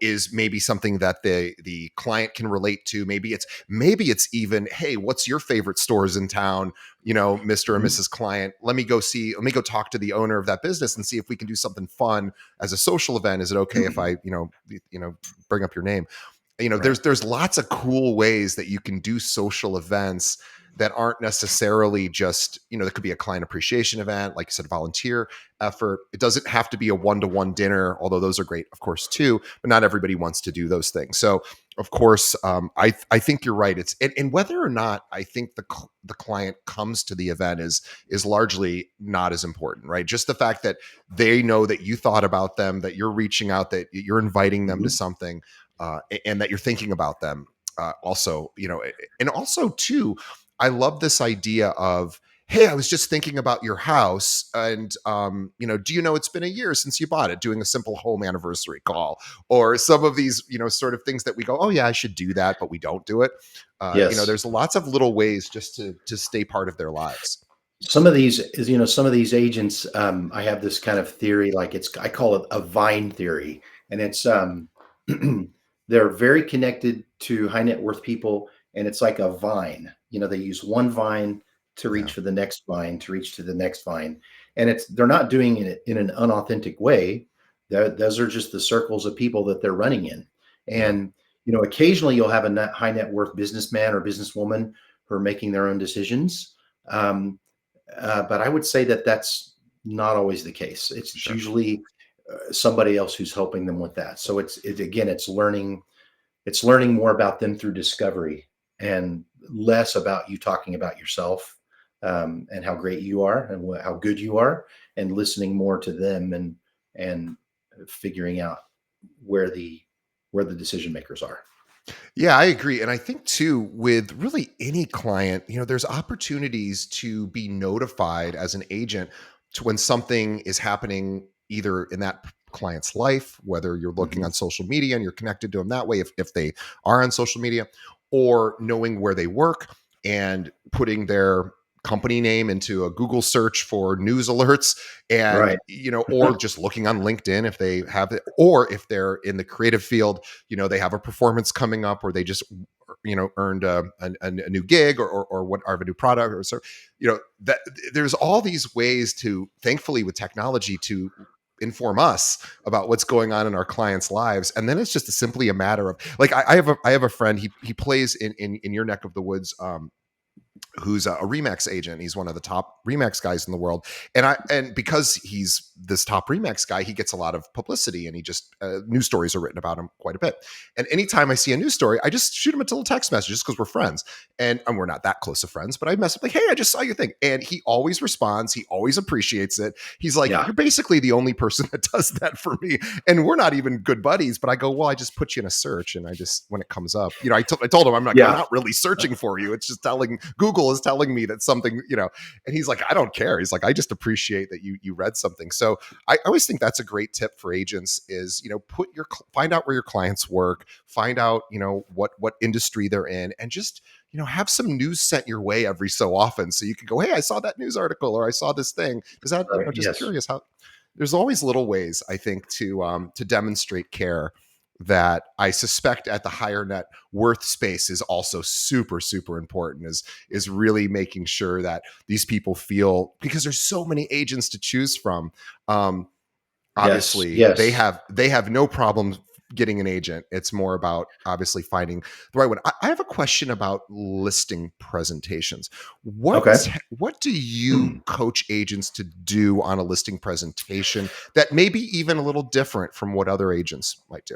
is maybe something that the client can relate to. Maybe it's even, hey, what's your favorite stores in town? Mr. and Mhm. Mrs. Client, let me go talk to the owner of that business and see if we can do something fun as a social event. Is it okay if I, bring up your name? Right. There's lots of cool ways that you can do social events that aren't necessarily just, that could be a client appreciation event, like you said, volunteer effort. It doesn't have to be a one-to-one dinner, although those are great, of course, too, but not everybody wants to do those things. So of course, I think you're right. And whether or not I think the client comes to the event is largely not as important, right? Just the fact that they know that you thought about them, that you're reaching out, that you're inviting them to Mhm. something, and that you're thinking about them. Also, and also too, I love this idea of, hey, I was just thinking about your house, and do you know it's been a year since you bought it? Doing a simple home anniversary call, or some of these, sort of things that we go, oh yeah, I should do that, but we don't do it. Yes. There's lots of little ways just to stay part of their lives. Some of these agents, I have this kind of theory, like I call it a vine theory. And it's they're very connected to high net worth people, and it's like a vine. They use one vine to Yeah, reach for the next vine, to reach to the next vine. And they're not doing it in an unauthentic way. Those are just the circles of people that they're running in. yeah, And occasionally you'll have a high net worth businessman or businesswoman who are making their own decisions. But I would say that that's not always the case. It's sure. usually somebody else who's helping them with that. So again, it's learning more about them through discovery and less about you talking about yourself, and how great you are and how good you are, and listening more to them and figuring out where the where the decision makers are. Yeah, I agree. And I think too, with really any client, there's opportunities to be notified as an agent to when something is happening either in that client's life, whether you're looking Mhm. on social media and you're connected to them that way, if they are on social media, or knowing where they work and putting their company name into a Google search for news alerts, and Right. or just looking on LinkedIn if they have it, or if they're in the creative field, they have a performance coming up, or they just earned a new gig, or what, or a new product, or so, that there's all these ways to, thankfully, with technology, to inform us about what's going on in our clients' lives. And then it's just simply a matter of, like, I have a friend, he plays in your neck of the woods, who's a Remax agent. He's one of the top Remax guys in the world. And because he's this top Remax guy, he gets a lot of publicity, and he just news stories are written about him quite a bit. And anytime I see a news story, I just shoot him a little text message just because we're friends. And we're not that close of friends, but I mess up like, hey, I just saw your thing. And he always responds. He always appreciates it. He's like, Yeah. you're basically the only person that does that for me. And we're not even good buddies, but I go, well, I just put you in a search, and I just, when it comes up, I told him, I'm like, I'm Yeah. not really searching for you. It's just telling Google is telling me that something. And he's like, I don't care. He's like, I just appreciate that you read something. So I always think that's a great tip for agents is, find out where your clients work, find out, what industry they're in, and just, have some news sent your way every so often. So you can go, hey, I saw that news article, or I saw this thing. Is that, Right. just Yes. curious how there's always little ways, I think, to demonstrate care that I suspect at the higher net worth space is also super, super important, is really making sure that these people feel, because there's so many agents to choose from. Um, Yes. Obviously Yes. they have no problem getting an agent. It's more about obviously finding the right one. I have a question about listing presentations. Okay. What do you coach agents to do on a listing presentation that may be even a little different from what other agents might do?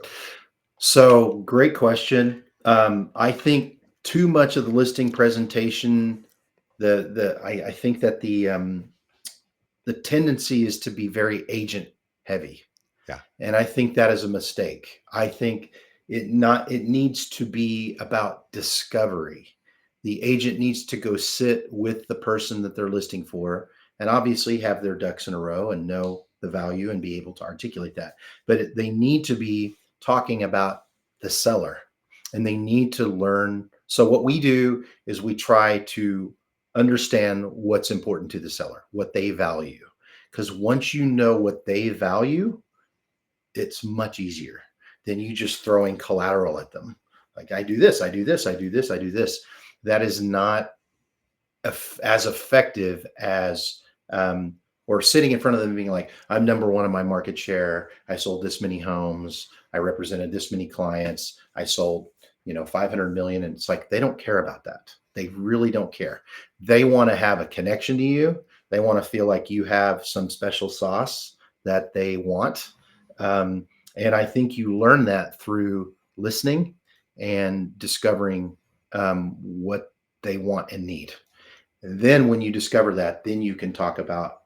So great question. I think too much of the listing presentation, I think that the tendency is to be very agent heavy. Yeah. And I think that is a mistake. I think it needs to be about discovery. The agent needs to go sit with the person that they're listing for and obviously have their ducks in a row and know the value and be able to articulate that. But they need to be talking about the seller, and they need to learn. So what we do is we try to understand what's important to the seller, what they value. Because once you know what they value, it's much easier than you just throwing collateral at them. Like, I do this, I do this, I do this, I do this. That is not as effective as or sitting in front of them being like, I'm number one in my market share. I sold this many homes. I represented this many clients. I sold, 500 million. And it's like, they don't care about that. They really don't care. They want to have a connection to you. They want to feel like you have some special sauce that they want. And I think you learn that through listening and discovering what they want and need. And then when you discover that, then you can talk about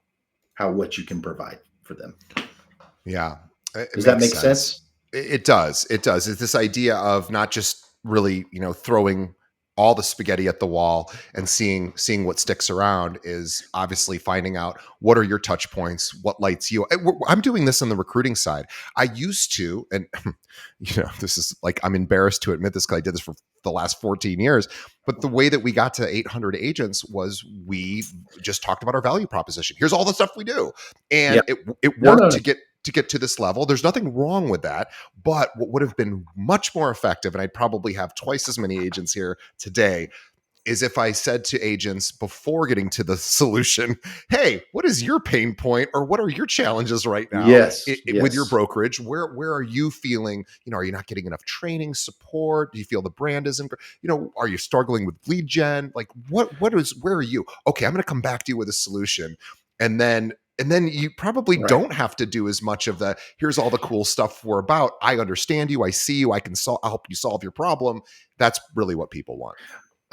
what you can provide for them. Yeah, it Does that makes make sense. sense? It does. It does. It's this idea of not just really, throwing all the spaghetti at the wall and seeing what sticks around, is obviously finding out what are your touch points, what lights you. I'm doing this on the recruiting side. I used to, and this is like, I'm embarrassed to admit this because I did this for the last 14 years. But the way that we got to 800 agents was we just talked about our value proposition. Here's all the stuff we do, Yeah. and it No, worked no, no. to get to this level. There's nothing wrong with that. But what would have been much more effective, and I'd probably have twice as many agents here today, is if I said to agents before getting to the solution, hey, what is your pain point, or what are your challenges right now Yes. with your Yes. brokerage? Where are you feeling, are you not getting enough training support? Do you feel the brand isn't, are you struggling with lead gen? Like where are you? Okay, I'm going to come back to you with a solution. And then you probably Right. don't have to do as much of the, here's all the cool stuff we're about. I understand you. I see you. I'll help you solve your problem. That's really what people want.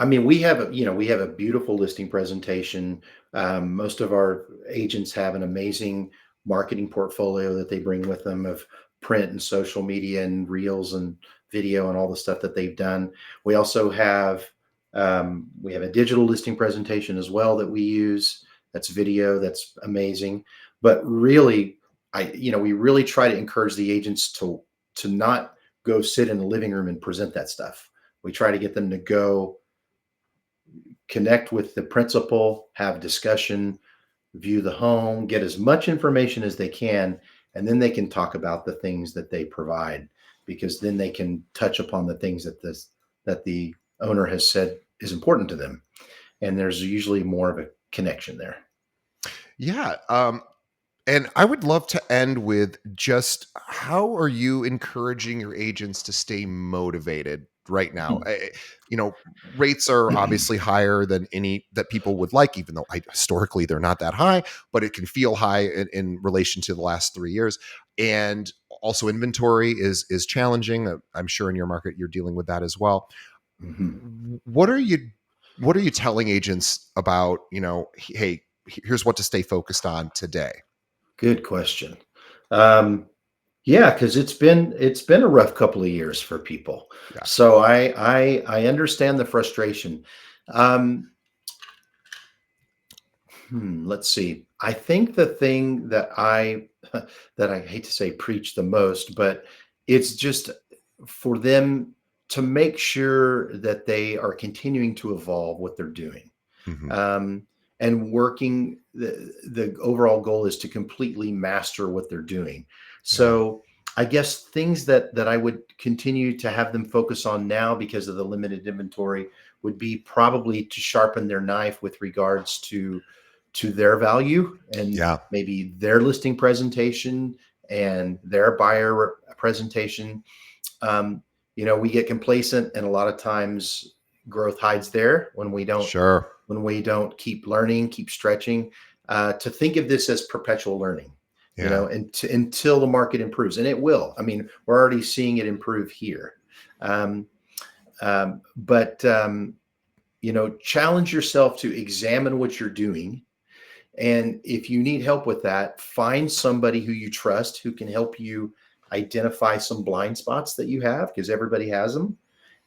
I mean, we have a beautiful listing presentation. Most of our agents have an amazing marketing portfolio that they bring with them of print and social media and reels and video and all the stuff that they've done. We also have a digital listing presentation as well that we use. That's video. That's amazing. But really, we really try to encourage the agents to not go sit in the living room and present that stuff. We try to get them to go connect with the principal, have discussion, view the home, get as much information as they can, and then they can talk about the things that they provide, because then they can touch upon the things that the owner has said is important to them, and there's usually more of a connection there. Yeah. And I would love to end with just how are you encouraging your agents to stay motivated right now. You know, rates are obviously higher than any that people would like, even though historically they're not that high, but it can feel high in relation to the last 3 years. And also inventory is challenging. I'm sure in your market you're dealing with that as well. Mhm. What are you what are you telling agents about, hey, here's what to stay focused on today? Good question. Um, yeah, because it's been a rough couple of years for people. Yeah. So I understand the frustration. Um, let's see. I think the thing that I that I hate to say preach the most, but it's just for them to make sure that they are continuing to evolve what they're doing. Hmm. um, and working. The overall goal is to completely master what they're doing. Yeah. So I guess things that I would continue to have them focus on now because of the limited inventory would be probably to sharpen their knife with regards to their value and Yeah. maybe their listing presentation and their buyer presentation. um, we get complacent, and a lot of times growth hides there when we don't Sure. keep learning, keep stretching. To think of this as perpetual learning, Yeah. until the market improves, and it will. I mean, we're already seeing it improve here. Um, but challenge yourself to examine what you're doing, and if you need help with that, find somebody who you trust who can help you identify some blind spots that you have, because everybody has them,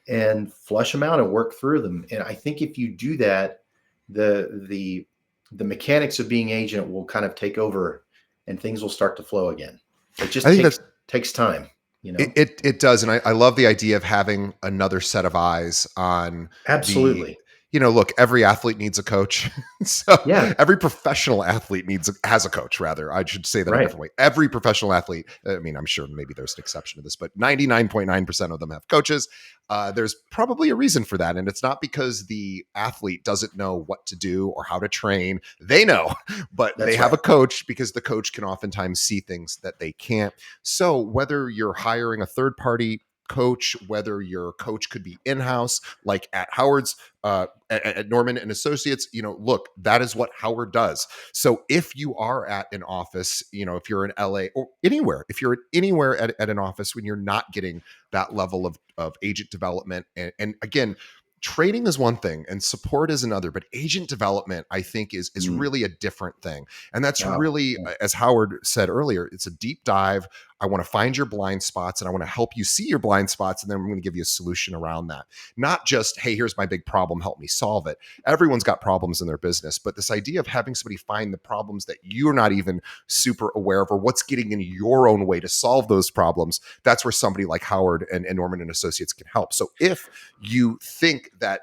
and flush them out and work through them. And I think if you do that, the mechanics of being agent will kind of take over, and things will start to flow again. It I just think takes time, you it know. it does, and I love the idea of having another set of eyes on the. Absolutely. Look, every athlete needs a coach. So Yeah. every professional athlete has a coach. Rather, I should say that a Right. different way. Every professional athlete. I mean, I'm sure maybe there's an exception to this, but 99.9% of them have coaches. There's probably a reason for that, and it's not because the athlete doesn't know what to do or how to train. They know, but they That's have a right. coach because the coach can oftentimes see things that they can't. So whether you're hiring a third party coach, whether your coach could be in-house like at Howard's, at Nourmand and Associates, look, that is what Howard does. So if you are at an office, if you're in LA or anywhere, if you're anywhere at an office when you're not getting that level of agent development, and again, training is one thing and support is another, but agent development, I think, is Mm. really a different thing. And that's Wow. really, Yeah. as Howard said earlier, it's a deep dive. I want to find your blind spots and I want to help you see your blind spots. And then I'm going to give you a solution around that. Not just, hey, here's my big problem, help me solve it. Everyone's got problems in their business, but this idea of having somebody find the problems that you're not even super aware of or what's getting in your own way to solve those problems, that's where somebody like Howard and Nourmand and Associates can help. So if you think that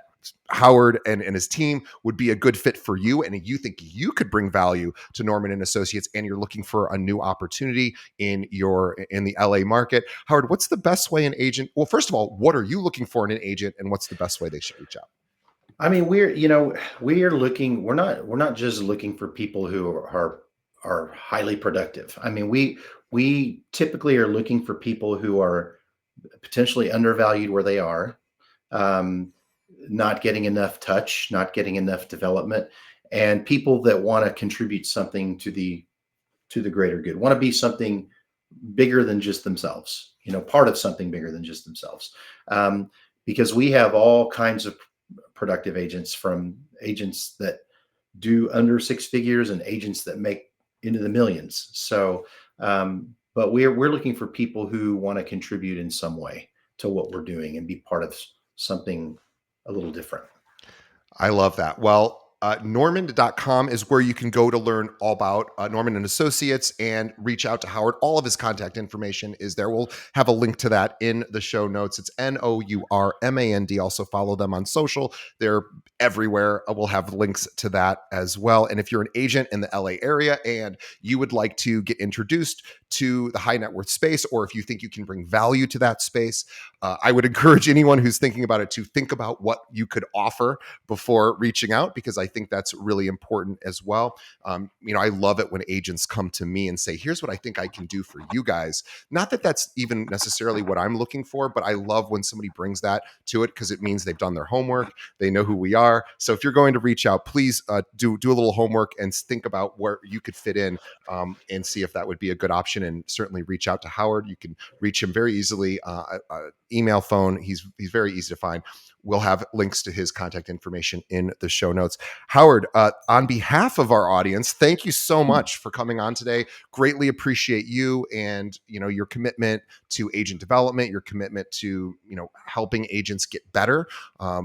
Howard and his team would be a good fit for you, and you think you could bring value to Nourmand and Associates, and you're looking for a new opportunity in the LA market, Howard, what's the best way an agent? Well, first of all, what are you looking for in an agent, and what's the best way they should reach out? I mean, we're looking. We're not just looking for people who are highly productive. I mean, we typically are looking for people who are potentially undervalued where they are, um, not getting enough touch, not getting enough development, and people that want to contribute something to the greater good, want to be something bigger than just themselves, part of something bigger than just themselves. Um, because we have all kinds of productive agents, from agents that do under six figures and agents that make into the millions. So, but we're looking for people who want to contribute in some way to what we're doing and be part of something a little different. I love that. Well, Normand.com is where you can go to learn all about Nourmand and Associates and reach out to Howard. All of his contact information is there. We'll have a link to that in the show notes. It's Nourmand. Also follow them on social. They're everywhere. We'll have links to that as well. And if you're an agent in the LA area and you would like to get introduced to the high net worth space, or if you think you can bring value to that space, I would encourage anyone who's thinking about it to think about what you could offer before reaching out, because I think that's really important as well. I love it when agents come to me and say, here's what I think I can do for you guys. Not that that's even necessarily what I'm looking for, but I love when somebody brings that to it, because it means they've done their homework. They know who we are. So if you're going to reach out, please do a little homework and think about where you could fit in, and see if that would be a good option. And certainly reach out to Howard. You can reach him very easily, email, phone. He's very easy to find. We'll have links to his contact information in the show notes. Howard, on behalf of our audience, thank you so much for coming on today. Greatly appreciate you and your commitment to agent development, your commitment to helping agents get better,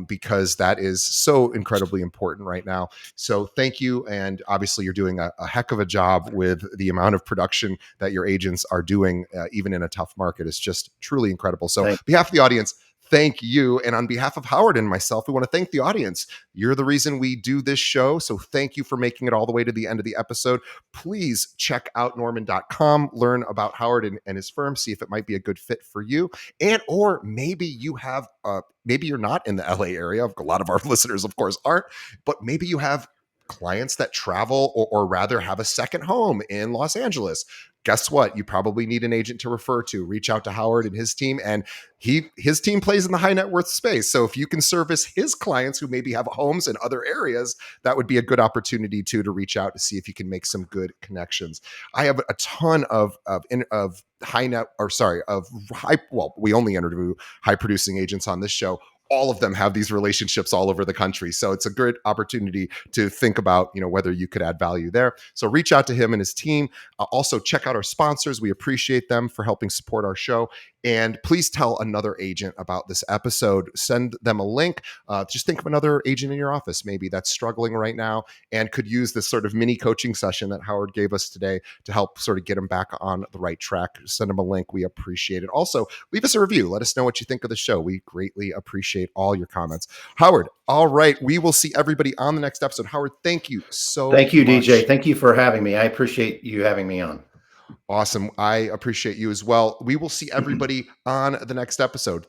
because that is so incredibly important right now. So thank you, and obviously you're doing a heck of a job with the amount of production that your agents are doing, even in a tough market. It's just truly incredible. So on behalf of the audience, thank you. And on behalf of Howard and myself, we want to thank the audience. You're the reason we do this show. So thank you for making it all the way to the end of the episode. Please check out Nourmand.com, learn about Howard and his firm, see if it might be a good fit for you. And, or maybe you have, maybe you're not in the LA area. A lot of our listeners, of course, aren't, but maybe you have clients that travel, or rather have a second home in Los Angeles. Guess what? You probably need an agent to refer to. Reach out to Howard and his team, and his team plays in the high net worth space. So if you can service his clients who maybe have homes in other areas, that would be a good opportunity to reach out to see if you can make some good connections. I have a ton of high net, or sorry, of high. Well, we only interview high producing agents on this show. All of them have these relationships all over the country. So it's a good opportunity to think about, whether you could add value there. So reach out to him and his team. Also check out our sponsors. We appreciate them for helping support our show. And please tell another agent about this episode. Send them a link. Just think of another agent in your office, maybe that's struggling right now and could use this sort of mini coaching session that Howard gave us today to help sort of get them back on the right track. Send them a link. We appreciate it. Also, leave us a review. Let us know what you think of the show. We greatly appreciate all your comments. Howard, all right. We will see everybody on the next episode. Howard, thank you so much. Thank you, DJ. Thank you for having me. I appreciate you having me on. Awesome. I appreciate you as well. We will see everybody on the next episode.